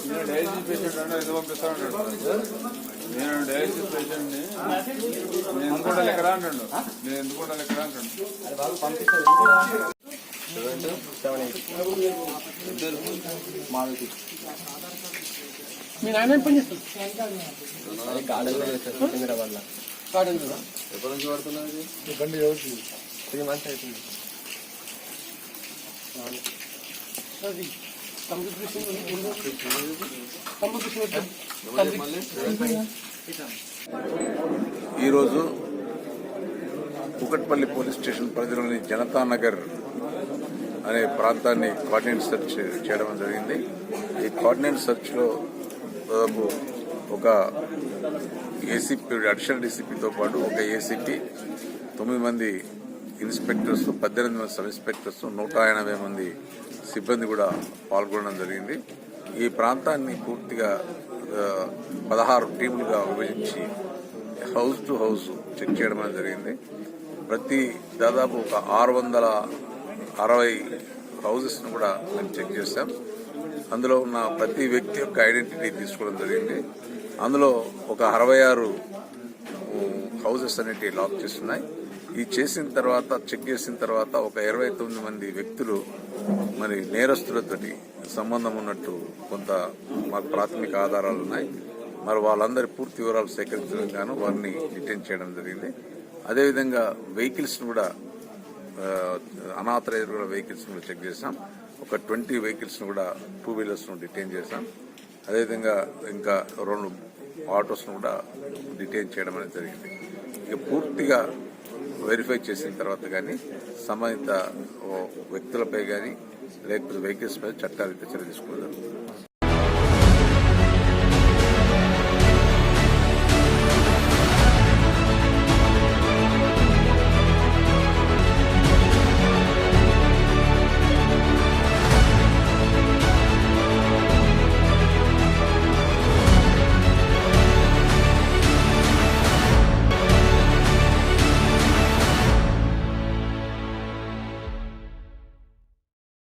నేను dialysis patient అంటే ఎందుకు పంపిస్తా ఉంటాడు. నేను డయాలసిస్ పేషెంట్ ని నేను ఎందుకుంటాను ఎక్కడ అంటాడు. నేను ఎందుకుంటాను ఎక్కడ అంటాడు. మీ నాన్న పని చేస్తారు ఎప్పటి నుంచి పడుతున్నది బండి 3 months అవుతుంది. ఈరోజు కుకట్పల్లి పోలీస్ స్టేషన్ పరిధిలోని జనతానగర్ అనే ప్రాంతాన్ని కోఆర్డినేట్ సెర్చ్ చేయడం జరిగింది. ఈ కోఆర్డినేట్ సెర్చ్ లో దాదాపు ఒక ఏసీపీ, అడిషనల్ డీసీపీతో పాటు ఒక ఏసీపీ, 9 మంది ఇన్స్పెక్టర్స్, 18 మంది సబ్ ఇన్స్పెక్టర్స్, 180 మంది సిబ్బంది కూడా పాల్గొనడం జరిగింది. ఈ ప్రాంతాన్ని పూర్తిగా 16 టీములుగా విభజించి హౌస్ టు హౌస్ చెక్ చేయడం అనేది జరిగింది. దాదాపు ఒక 660 హౌసెస్ ను కూడా మేము చెక్ చేశాం. అందులో ఉన్న ప్రతి వ్యక్తి యొక్క ఐడెంటిటీ తీసుకోవడం జరిగింది. అందులో ఒక 66 హౌసెస్ అనేటివి లాక్ చేస్తున్నాయి. ఈ చేసిన తర్వాత, చెక్ చేసిన తర్వాత ఒక 29 మంది వ్యక్తులు మరి నేరస్తులతోటి సంబంధం ఉన్నట్టు కొంత మాకు ప్రాథమిక ఆధారాలు ఉన్నాయి. మరి వాళ్ళందరి పూర్తి వివరాలు సేకరించడం గాను వారిని డిటైన్ చేయడం జరిగింది. అదేవిధంగా వెహికల్స్ కూడా అనాథరైజ్డ్ వెహికల్స్ కూడా చెక్ చేశాం. ఒక 20 వెహికల్స్ కూడా 2 వీలర్స్ డిటైన్ చేశాం. అదేవిధంగా ఇంకా 2 ఆటోస్ కూడా డిటైన్ చేయడం అనేది జరిగింది. ఇక పూర్తిగా వెరిఫై చేసిన తర్వాత కానీ సంబంధిత వ్యక్తులపై కానీ లేకపోతే వెహికల్స్ పై చట్టాలు చర్య తీసుకోవడం జరుగుతుంది.